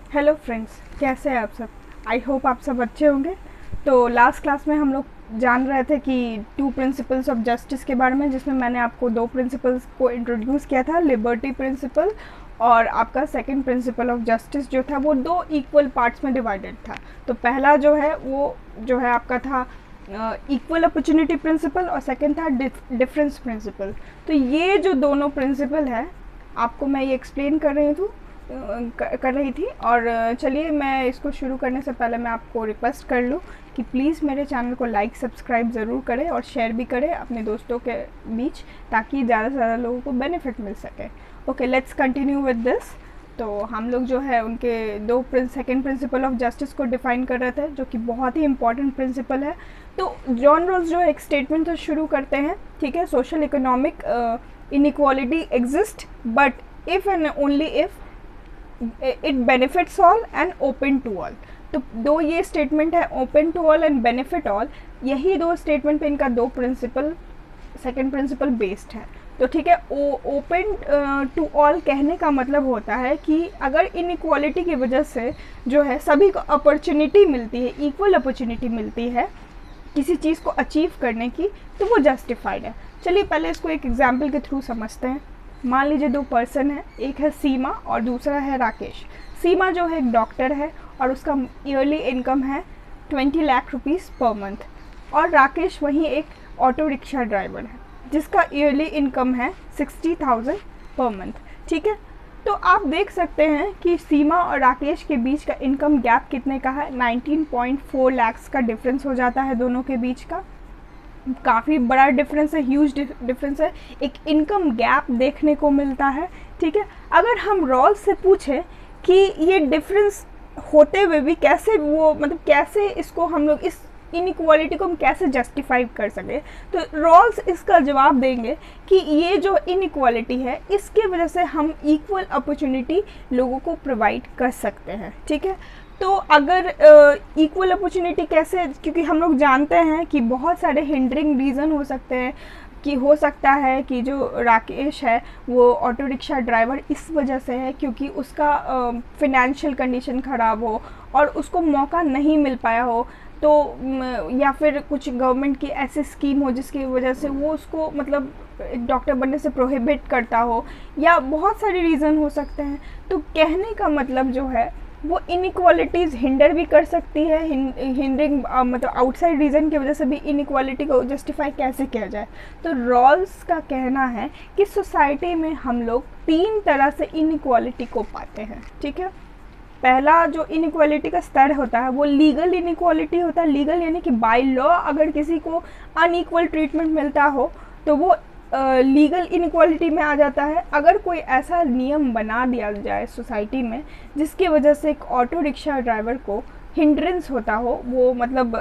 Hello friends, कैसे हैं आप सब। आई होप आप सब अच्छे होंगे। तो लास्ट क्लास में हम लोग जान रहे थे कि टू प्रिंसिपल्स ऑफ जस्टिस के बारे में, जिसमें मैंने आपको दो प्रिंसिपल्स को इंट्रोड्यूस किया था, लिबर्टी प्रिंसिपल और आपका सेकंड प्रिंसिपल ऑफ जस्टिस जो था वो दो इक्वल पार्ट्स में डिवाइडेड था। तो पहला जो है वो जो है आपका था इक्वल अपॉर्चुनिटी प्रिंसिपल और सेकंड था डिफरेंस प्रिंसिपल। तो ये जो दोनों प्रिंसिपल है आपको मैं ये एक्सप्लेन कर रही थी। और चलिए, मैं इसको शुरू करने से पहले मैं आपको रिक्वेस्ट कर लूँ कि प्लीज़ मेरे चैनल को लाइक सब्सक्राइब ज़रूर करें और शेयर भी करें अपने दोस्तों के बीच, ताकि ज़्यादा से ज़्यादा लोगों को बेनिफिट मिल सके। Okay, let's continue with this. तो हम लोग जो है उनके दो सेकेंड प्रिंसिपल ऑफ जस्टिस को डिफाइन कर रहे थे, जो कि बहुत ही इंपॉर्टेंट प्रिंसिपल है। तो जॉन रॉल्स जो एक स्टेटमेंट से शुरू करते हैं, ठीक है। Social economic inequality exist but if and only if it benefits all and open to all. तो दो ये स्टेटमेंट है, open to all and benefit all. यही दो स्टेटमेंट पे इनका दो प्रिंसिपल सेकंड प्रिंसिपल बेस्ड है। तो ठीक है, ओपन टू ऑल कहने का मतलब होता है कि अगर इनइक्वालिटी की वजह से जो है सभी को अपॉर्चुनिटी मिलती है, इक्वल अपॉर्चुनिटी मिलती है किसी चीज़ को अचीव करने की, तो वो जस्टिफाइड है। चलिए पहले इसको एक एग्जाम्पल के थ्रू समझते हैं। मान लीजिए दो पर्सन है, एक है सीमा और दूसरा है राकेश। सीमा जो है एक डॉक्टर है और उसका ईयरली इनकम है 20 लाख रुपीज़ पर मंथ, और राकेश वहीं एक ऑटो रिक्शा ड्राइवर है जिसका ईयरली इनकम है 60,000 पर मंथ। ठीक है, तो आप देख सकते हैं कि सीमा और राकेश के बीच का इनकम गैप कितने का है, 19.4 लाख का डिफरेंस हो जाता है दोनों के बीच का। काफ़ी बड़ा डिफरेंस है, ह्यूज डिफरेंस है, एक इनकम गैप देखने को मिलता है। ठीक है, अगर हम रॉल्स से पूछें कि ये डिफरेंस होते हुए भी कैसे वो मतलब कैसे इसको हम लोग इस इनइक्वालिटी को हम कैसे जस्टिफाई कर सके, तो रॉल्स इसका जवाब देंगे कि ये जो इनइक्वालिटी है इसके वजह से हम इक्वल अपॉर्चुनिटी लोगों को प्रोवाइड कर सकते हैं। ठीक है, तो अगर इक्वल अपॉर्चुनिटी कैसे, क्योंकि हम लोग जानते हैं कि बहुत सारे हिंडरिंग रीज़न हो सकते हैं, कि हो सकता है कि जो राकेश है वो ऑटो रिक्शा ड्राइवर इस वजह से है क्योंकि उसका फिनेंशियल कंडीशन ख़राब हो और उसको मौका नहीं मिल पाया हो, तो या फिर कुछ गवर्नमेंट की ऐसी स्कीम हो जिसकी वजह से वो उसको मतलब डॉक्टर बनने से प्रोहिबिट करता हो, या बहुत सारे रीज़न हो सकते हैं। तो कहने का मतलब जो है वो इनइक्वालिटीज़ हिंडर भी कर सकती है, हिंडरिंग मतलब आउटसाइड रीज़न की वजह से भी इनइक्वालिटी को जस्टिफाई कैसे किया जाए। तो रॉल्स का कहना है कि सोसाइटी में हम लोग तीन तरह से इनइक्वालिटी को पाते हैं। ठीक है, पहला जो इनइक्वालिटी का स्तर होता है वो लीगल इनइक्वालिटी होता है। लीगल यानी कि बाय लॉ अगर किसी को अनइक्वल ट्रीटमेंट मिलता हो तो वो लीगल इनइक्वालिटी में आ जाता है। अगर कोई ऐसा नियम बना दिया जाए सोसाइटी में जिसकी वजह से एक ऑटो रिक्शा ड्राइवर को हिंड्रेंस होता हो, वो मतलब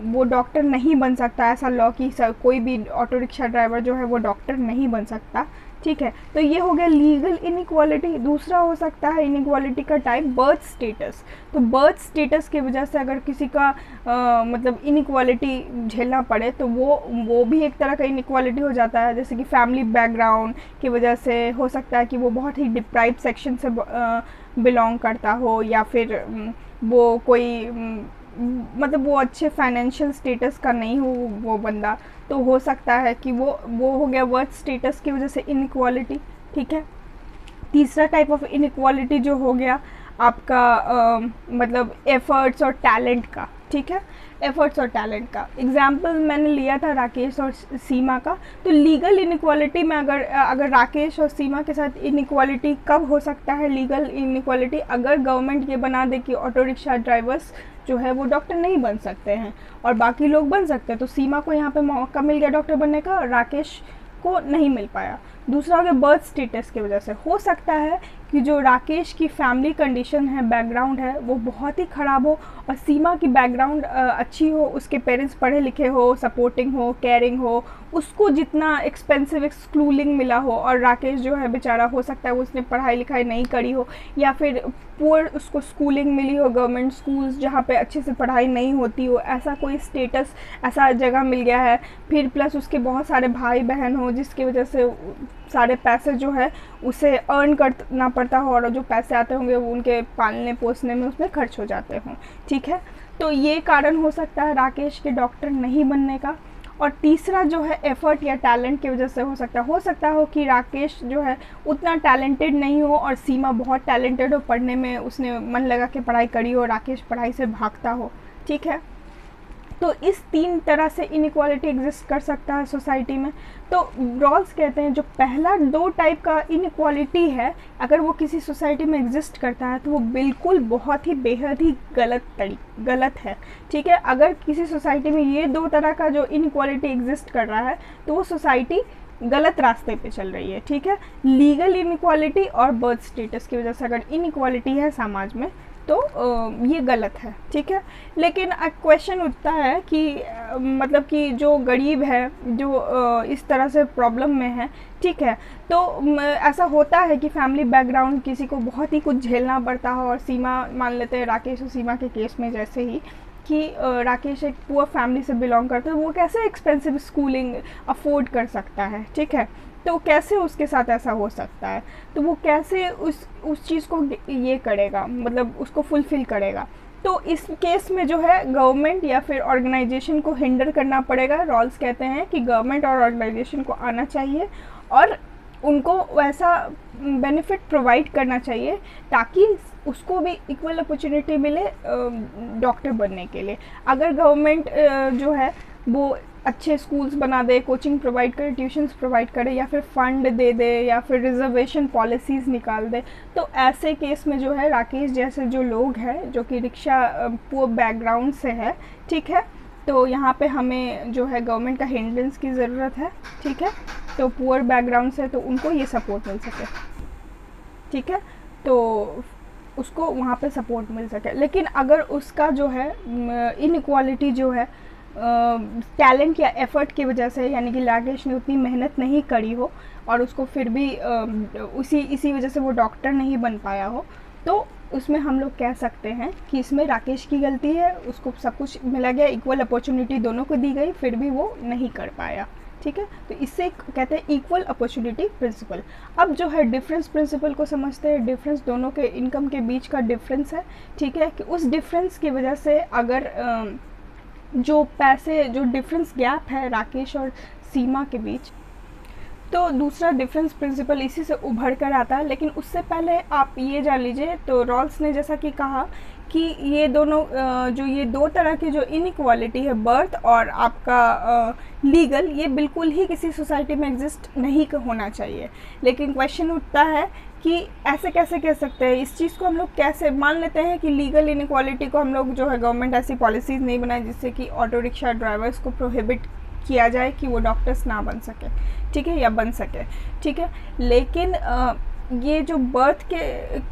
वो डॉक्टर नहीं बन सकता, ऐसा लॉ की कोई भी ऑटो रिक्शा ड्राइवर जो है वो डॉक्टर नहीं बन सकता। ठीक है, तो ये हो गया लीगल इनइक्वालिटी। दूसरा हो सकता है इनइक्वालिटी का टाइप बर्थ स्टेटस। तो बर्थ स्टेटस की वजह से अगर किसी का मतलब इनइक्वालिटी झेलना पड़े तो वो भी एक तरह का इनइक्वालिटी हो जाता है। जैसे कि फैमिली बैकग्राउंड की वजह से हो सकता है कि वो बहुत ही डिप्राइव सेक्शन से बिलोंग करता हो, या फिर वो कोई मतलब वो अच्छे फाइनेंशियल स्टेटस का नहीं हो वो बंदा, तो हो सकता है कि वो हो गया बर्थ स्टेटस की वजह से इनइक्वालिटी। ठीक है, तीसरा टाइप ऑफ इनइक्वालिटी जो हो गया आपका मतलब एफर्ट्स और टैलेंट का। ठीक है, एफर्ट्स और टैलेंट का एग्जाम्पल मैंने लिया था राकेश और सीमा का। तो लीगल इनइक्वालिटी में अगर राकेश और सीमा के साथ इनइक्वालिटी कब हो सकता है, लीगल इनइक्वालिटी अगर गवर्नमेंट ये बना दे कि ऑटो रिक्शा ड्राइवर्स जो है वो डॉक्टर नहीं बन सकते हैं और बाकी लोग बन सकते हैं। तो सीमा को यहाँ पे मौका मिल गया डॉक्टर बनने का, राकेश को नहीं मिल पाया। दूसरा हो गया बर्थ स्टेटस की वजह से। हो सकता है कि जो राकेश की फैमिली कंडीशन है, बैकग्राउंड है, वो बहुत ही ख़राब हो और सीमा की बैकग्राउंड अच्छी हो, उसके पेरेंट्स पढ़े लिखे हो, सपोर्टिंग हो, केयरिंग हो, उसको जितना एक्सपेंसिव स्कूलिंग मिला हो, और राकेश जो है बेचारा हो सकता है उसने पढ़ाई लिखाई नहीं करी हो, या फिर पुअर उसको स्कूलिंग मिली हो, गवर्नमेंट स्कूल्स जहाँ पे अच्छे से पढ़ाई नहीं होती हो, ऐसा कोई स्टेटस ऐसा जगह मिल गया है। फिर प्लस उसके बहुत सारे भाई बहन हो जिसकी वजह से सारे पैसे जो है उसे अर्न करना पड़ता हो और जो पैसे आते होंगे वो उनके पालने पोसने में उसमें खर्च हो जाते हों, ठीक है। तो ये कारण हो सकता है राकेश के डॉक्टर नहीं बनने का। और तीसरा जो है एफ़र्ट या टैलेंट की वजह से हो सकता हो कि राकेश जो है उतना टैलेंटेड नहीं हो और सीमा बहुत टैलेंटेड हो, पढ़ने में उसने मन लगा के पढ़ाई करी हो, राकेश पढ़ाई से भागता हो, ठीक है। तो इस 3 तरह से इनइक्वालिटी एग्जिस्ट कर सकता है सोसाइटी में। तो रॉल्स कहते हैं जो पहला 2 टाइप का इनइक्वालिटी है, अगर वो किसी सोसाइटी में एग्जिस्ट करता है तो वो बिल्कुल बहुत ही बेहद ही गलत है, ठीक है। अगर किसी सोसाइटी में ये 2 तरह का जो इनइक्वालिटी एग्जिस्ट कर रहा है तो वो सोसाइटी गलत रास्ते पे चल रही है, ठीक है। लीगल इनइक्वालिटी और बर्थ स्टेटस की वजह से अगर इनइक्वालिटी है समाज में तो ये गलत है, ठीक है। लेकिन क्वेश्चन उठता है कि मतलब कि जो गरीब है, जो इस तरह से प्रॉब्लम में है, ठीक है, तो ऐसा होता है कि फैमिली बैकग्राउंड किसी को बहुत ही कुछ झेलना पड़ता हो। और सीमा मान लेते हैं, राकेश और सीमा के केस में जैसे ही कि राकेश एक पुअर फैमिली से बिलोंग करता है, वो कैसे एक्सपेंसिव स्कूलिंग अफोर्ड कर सकता है, ठीक है। तो कैसे उसके साथ ऐसा हो सकता है, तो वो कैसे उस चीज़ को ये करेगा, मतलब उसको फुलफ़िल करेगा। तो इस केस में जो है गवर्नमेंट या फिर ऑर्गेनाइजेशन को हिंडर करना पड़ेगा। रॉल्स कहते हैं कि गवर्नमेंट और ऑर्गेनाइजेशन को आना चाहिए और उनको वैसा बेनिफिट प्रोवाइड करना चाहिए ताकि उसको भी इक्वल अपॉर्चुनिटी मिले डॉक्टर बनने के लिए। अगर गवर्नमेंट जो है वो अच्छे स्कूल्स बना दे, कोचिंग प्रोवाइड करे, ट्यूशन्स प्रोवाइड करे, या फिर फ़ंड दे दे, या फिर रिजर्वेशन पॉलिसीज़ निकाल दे, तो ऐसे केस में जो है राकेश जैसे जो लोग हैं जो कि रिक्शा पुअर बैकग्राउंड से है, ठीक है, तो यहाँ पे हमें जो है गवर्नमेंट का हिंड्रेंस की ज़रूरत है, ठीक है। तो पुअर बैकग्राउंड से तो उनको ये सपोर्ट मिल सके, ठीक है, तो उसको वहाँ पे सपोर्ट मिल सके। लेकिन अगर उसका जो है इनइक्वालिटी जो है टैलेंट या एफ़र्ट की वजह से, यानी कि राकेश ने उतनी मेहनत नहीं करी हो और उसको फिर भी इसी वजह से वो डॉक्टर नहीं बन पाया हो, तो उसमें हम लोग कह सकते हैं कि इसमें राकेश की गलती है। उसको सब कुछ मिला गया, इक्वल अपॉर्चुनिटी दोनों को दी गई, फिर भी वो नहीं कर पाया, ठीक है। तो इससे कहते हैं इक्वल अपॉर्चुनिटी प्रिंसिपल। अब जो है डिफरेंस प्रिंसिपल को समझते हैं। डिफरेंस दोनों के इनकम के बीच का डिफरेंस है, ठीक है, कि उस डिफरेंस की वजह से अगर जो डिफरेंस गैप है राकेश और सीमा के बीच, तो दूसरा डिफरेंस प्रिंसिपल इसी से उभर कर आता है। लेकिन उससे पहले आप ये जान लीजिए, तो रॉल्स ने जैसा कि कहा कि ये दोनों जो ये 2 तरह की जो इनइक्वालिटी है, बर्थ और आपका लीगल, ये बिल्कुल ही किसी सोसाइटी में एग्जिस्ट नहीं होना चाहिए। लेकिन क्वेश्चन उठता है कि ऐसे कैसे कह सकते हैं, इस चीज़ को हम लोग कैसे मान लेते हैं कि लीगल इनइक्वालिटी को हम लोग जो है गवर्नमेंट ऐसी पॉलिसीज़ नहीं बनाए जिससे कि ऑटो रिक्शा ड्राइवर्स को प्रोहिबिट किया जाए कि वो डॉक्टर्स ना बन सके, ठीक है, या बन सके, ठीक है। लेकिन ये जो बर्थ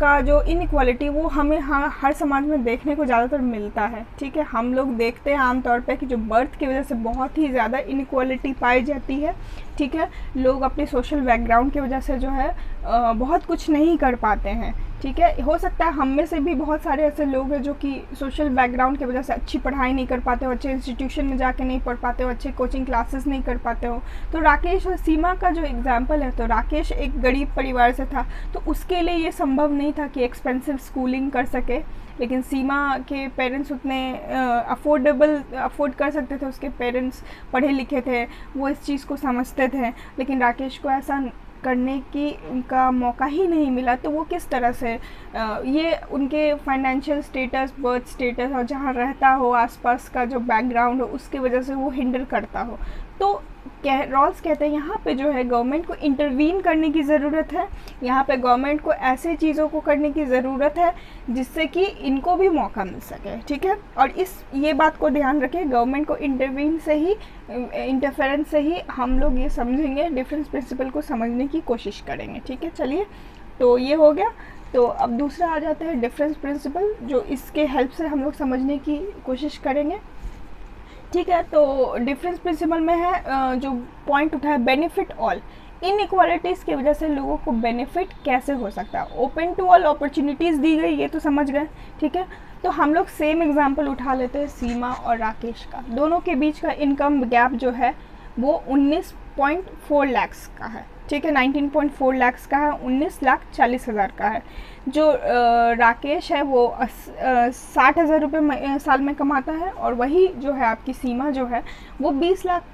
का जो इनइक्वालिटी वो हमें हर समाज में देखने को ज़्यादातर मिलता है, ठीक है। हम लोग देखते हैं आमतौर पे कि जो बर्थ की वजह से बहुत ही ज़्यादा इनइक्वालिटी पाई जाती है, ठीक है। लोग अपनी सोशल बैकग्राउंड की वजह से जो है बहुत कुछ नहीं कर पाते हैं, ठीक है। हो सकता है हम में से भी बहुत सारे ऐसे लोग हैं जो कि सोशल बैकग्राउंड की वजह से अच्छी पढ़ाई नहीं कर पाते हो, अच्छे इंस्टीट्यूशन में जाके नहीं पढ़ पाते हो, अच्छे कोचिंग क्लासेस नहीं कर पाते हो। तो राकेश और सीमा का जो एग्जाम्पल है, तो राकेश एक गरीब परिवार से था, तो उसके लिए ये संभव नहीं था कि एक्सपेंसिव स्कूलिंग कर सके। लेकिन सीमा के पेरेंट्स उतने अफोर्ड कर सकते थे, उसके पेरेंट्स पढ़े लिखे थे, वो इस चीज़ को समझते थे। लेकिन राकेश को ऐसा करने की उनका मौका ही नहीं मिला, तो वो किस तरह से ये उनके फाइनेंशियल स्टेटस, बर्थ स्टेटस और जहाँ रहता हो आसपास का जो बैकग्राउंड हो उसकी वजह से वो हिंडर करता हो। तो रॉल्स कहते हैं यहाँ पे जो है गवर्नमेंट को इंटरवीन करने की ज़रूरत है। यहाँ पे गवर्नमेंट को ऐसे चीज़ों को करने की ज़रूरत है जिससे कि इनको भी मौका मिल सके, ठीक है। और ये बात को ध्यान रखें, गवर्नमेंट को इंटरवीन से ही, इंटरफेरेंस से ही हम लोग ये समझेंगे, डिफरेंस प्रिंसिपल को समझने की कोशिश करेंगे, ठीक है। चलिए, तो ये हो गया। तो अब दूसरा आ जाता है डिफरेंस प्रिंसिपल, जो इसके हेल्प से हम लोग समझने की कोशिश करेंगे, ठीक है। तो डिफरेंस प्रिंसिपल में है जो पॉइंट उठा है, बेनिफिट ऑल। इनइक्वालिटीज़ की वजह से लोगों को बेनिफिट कैसे हो सकता है, ओपन टू ऑल अपॉर्चुनिटीज़ दी गई, ये तो समझ गए, ठीक है। तो हम लोग सेम एग्जांपल उठा लेते हैं सीमा और राकेश का। दोनों के बीच का इनकम गैप जो है वो 19.4 लाख का है, ठीक है, 19.4 लाख का है, 19,40,000 का है। जो राकेश है वो 60,000 रुपये साल में कमाता है, और वही जो है आपकी सीमा जो है वो 20 लाख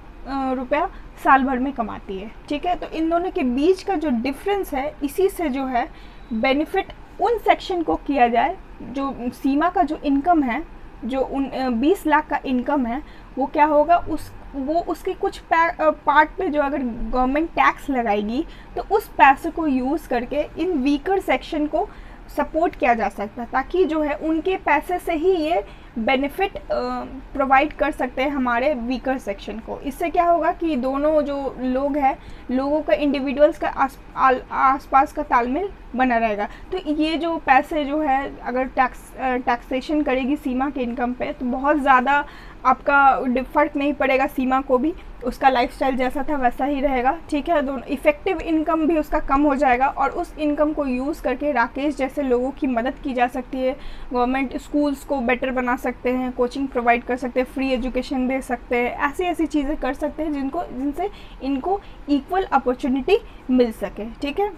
रुपया साल भर में कमाती है। ठीक है, तो इन दोनों के बीच का जो डिफरेंस है, इसी से जो है बेनिफिट उन सेक्शन को किया जाए जो सीमा का जो इनकम है, जो 20 लाख का इनकम है, वो क्या होगा, उसके कुछ पार्ट पे जो अगर गवर्नमेंट टैक्स लगाएगी तो उस पैसे को यूज़ करके इन वीकर सेक्शन को सपोर्ट किया जा सकता है, ताकि जो है उनके पैसे से ही ये बेनिफिट प्रोवाइड कर सकते हैं हमारे वीकर सेक्शन को। इससे क्या होगा कि दोनों जो लोग हैं, लोगों का, इंडिविजुअल्स का आसपास का तालमेल बना रहेगा। तो ये जो पैसे जो है अगर टैक्सेशन करेगी सीमा के इनकम पे, तो बहुत ज़्यादा आपका फ़र्क नहीं पड़ेगा, सीमा को भी उसका लाइफस्टाइल जैसा था वैसा ही रहेगा। ठीक है, दोनों इफ़ेक्टिव इनकम भी उसका कम हो जाएगा, और उस इनकम को यूज़ करके राकेश जैसे लोगों की मदद की जा सकती है। गवर्नमेंट स्कूल्स को बेटर बना सकते हैं, कोचिंग प्रोवाइड कर सकते हैं, फ्री एजुकेशन दे सकते हैं, ऐसी ऐसी चीज़ें कर सकते हैं जिनसे इनको इक्वल अपॉर्चुनिटी मिल सके। ठीक है,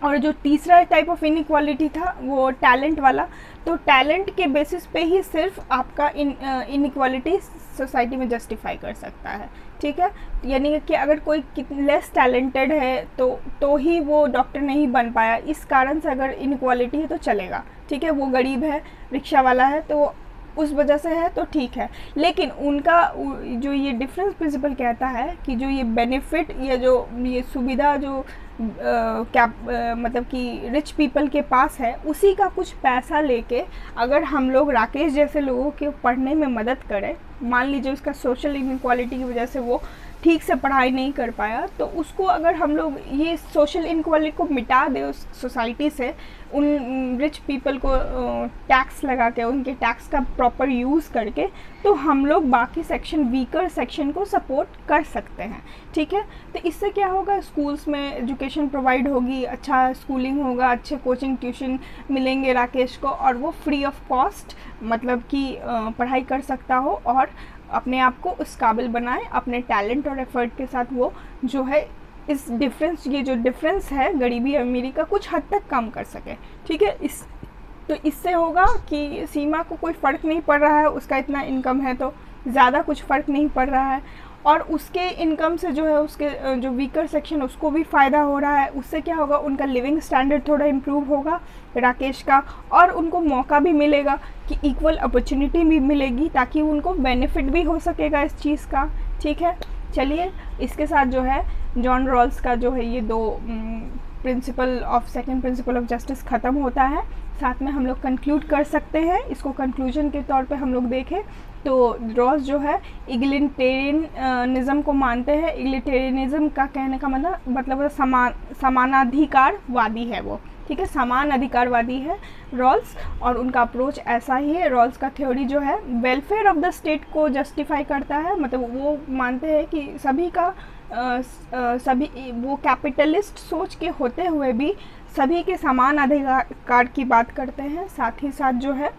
और जो तीसरा टाइप ऑफ इनइक्वालिटी था वो टैलेंट वाला। तो टैलेंट के बेसिस पे ही सिर्फ आपका इनइक्वालिटी सोसाइटी में जस्टिफाई कर सकता है। ठीक है, यानी कि अगर कोई लेस टैलेंटेड है तो ही वो डॉक्टर नहीं बन पाया, इस कारण से अगर इनइक्वालिटी है तो चलेगा। ठीक है, वो गरीब है, रिक्शा वाला है, तो उस वजह से है तो ठीक है। लेकिन उनका जो ये डिफरेंस प्रिंसिपल कहता है कि जो ये बेनिफिट या जो ये सुविधा जो मतलब कि रिच पीपल के पास है, उसी का कुछ पैसा लेके अगर हम लोग राकेश जैसे लोगों के पढ़ने में मदद करें, मान लीजिए उसका सोशल इनइक्वालिटी की वजह से वो ठीक से पढ़ाई नहीं कर पाया, तो उसको अगर हम लोग ये सोशल इनइक्वालिटी को मिटा दे उस सोसाइटी से, उन रिच पीपल को टैक्स लगा के, उनके टैक्स का प्रॉपर यूज़ करके, तो हम लोग बाकी सेक्शन, वीकर सेक्शन को सपोर्ट कर सकते हैं। ठीक है, तो इससे क्या होगा, स्कूल्स में एजुकेशन प्रोवाइड होगी, अच्छा स्कूलिंग होगा, अच्छे कोचिंग ट्यूशन मिलेंगे राकेश को, और वो फ्री ऑफ कॉस्ट मतलब कि पढ़ाई कर सकता हो और अपने आप को उस काबिल बनाए, अपने टैलेंट और एफर्ट के साथ वो जो है इस डिफरेंस, ये जो डिफरेंस है गरीबी अमीरी का, कुछ हद तक कम कर सके। ठीक है, तो इससे होगा कि सीमा को कोई फ़र्क नहीं पड़ रहा है, उसका इतना इनकम है तो ज़्यादा कुछ फ़र्क नहीं पड़ रहा है, और उसके इनकम से जो है उसके जो वीकर सेक्शन उसको भी फ़ायदा हो रहा है। उससे क्या होगा, उनका लिविंग स्टैंडर्ड थोड़ा इम्प्रूव होगा राकेश का, और उनको मौका भी मिलेगा कि इक्वल अपॉर्चुनिटी भी मिलेगी, ताकि उनको बेनिफिट भी हो सकेगा इस चीज़ का। ठीक है, चलिए इसके साथ जो है जॉन रॉल्स का जो है ये दो सेकंड प्रिंसिपल ऑफ जस्टिस ख़त्म होता है। साथ में हम लोग कंक्लूड कर सकते हैं इसको। कंक्लूजन के तौर पे हम लोग देखें तो रॉल्स जो है इगलिटेरियनिज्म को मानते हैं। इगलिटेरियनिज्म का कहने का मतलब समानाधिकारवादी है वो। ठीक है, समान अधिकारवादी है रॉल्स, और उनका अप्रोच ऐसा ही है। रॉल्स का थ्योरी जो है वेलफेयर ऑफ द स्टेट को जस्टिफाई करता है, मतलब वो मानते हैं कि सभी का सभी वो कैपिटलिस्ट सोच के होते हुए भी सभी के समान अधिकार की बात करते हैं। साथ ही साथ जो है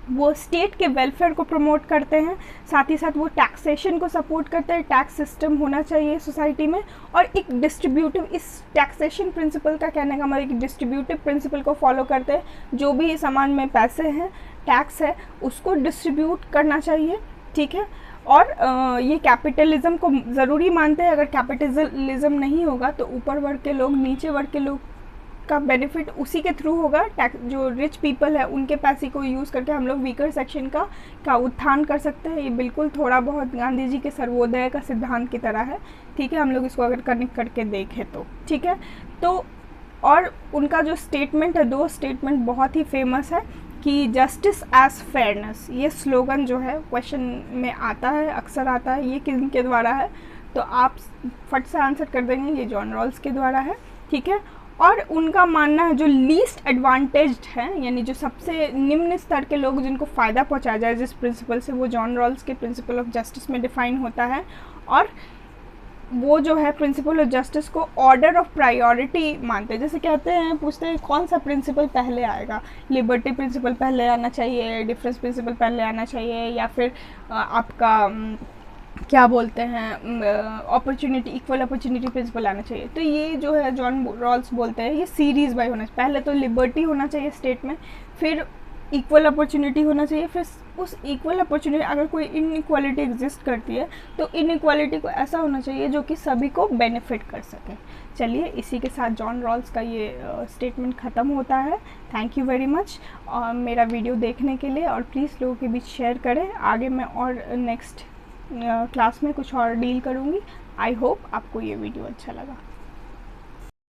वो स्टेट के वेलफेयर को प्रमोट करते हैं, साथ ही साथ वो टैक्सेशन को सपोर्ट करते हैं। टैक्स सिस्टम होना चाहिए सोसाइटी में, और एक डिस्ट्रीब्यूटिव, इस टैक्सेशन प्रिंसिपल का कहने का मतलब एक डिस्ट्रीब्यूटिव प्रिंसिपल को फॉलो करते हैं। जो भी समाज में पैसे हैं, टैक्स है, उसको डिस्ट्रीब्यूट करना चाहिए। ठीक है, और ये कैपिटलिज्म को ज़रूरी मानते हैं। अगर कैपिटलिज्म नहीं होगा तो ऊपर वर्ग के लोग, नीचे वर्ग के लोग का बेनिफिट उसी के थ्रू होगा। जो रिच पीपल है उनके पैसे को यूज़ करके हम लोग वीकर सेक्शन का उत्थान कर सकते हैं। ये बिल्कुल थोड़ा बहुत गांधी जी के सर्वोदय का सिद्धांत की तरह है। ठीक है, हम लोग इसको अगर कनेक्ट करके देखें तो ठीक है। तो और उनका जो स्टेटमेंट है, दो स्टेटमेंट बहुत ही फेमस है कि जस्टिस एज फेयरनेस, ये स्लोगन जो है क्वेश्चन में आता है, अक्सर आता है। ये किनके द्वारा है तो आप फट से आंसर कर देंगे, ये जॉन रॉल्स के द्वारा है। ठीक है, और उनका मानना है जो लीस्ट एडवांटेज्ड है, यानी जो सबसे निम्न स्तर के लोग जिनको फ़ायदा पहुंचाया जाए जिस प्रिंसिपल से, वो जॉन रॉल्स के प्रिंसिपल ऑफ जस्टिस में डिफाइन होता है। और वो जो है प्रिंसिपल ऑफ जस्टिस को ऑर्डर ऑफ प्रायोरिटी मानते हैं। जैसे कहते हैं, पूछते हैं कौन सा प्रिंसिपल पहले आएगा, लिबर्टी प्रिंसिपल पहले आना चाहिए, डिफरेंस प्रिंसिपल पहले आना चाहिए, या फिर आपका क्या बोलते हैं, अपॉर्चुनिटी, इक्वल अपॉर्चुनिटी प्रिंसिपल आना चाहिए। तो ये जो है जॉन रॉल्स बोलते हैं ये सीरीज़ बाय होना चाहिए। पहले तो लिबर्टी होना चाहिए स्टेट में, फिर इक्वल अपॉर्चुनिटी होना चाहिए, फिर उस इक्वल अपॉर्चुनिटी अगर कोई इनइक्वालिटी एग्जिस्ट करती है तो इनइक्वालिटी को ऐसा होना चाहिए जो कि सभी को बेनिफिट कर सके। चलिए इसी के साथ जॉन रॉल्स का ये स्टेटमेंट ख़त्म होता है। थैंक यू वेरी मच और मेरा वीडियो देखने के लिए, और प्लीज़ लोगों के बीच शेयर करें। आगे मैं और नेक्स्ट क्लास में कुछ और डील करूँगी। आई होप आपको ये वीडियो अच्छा लगा।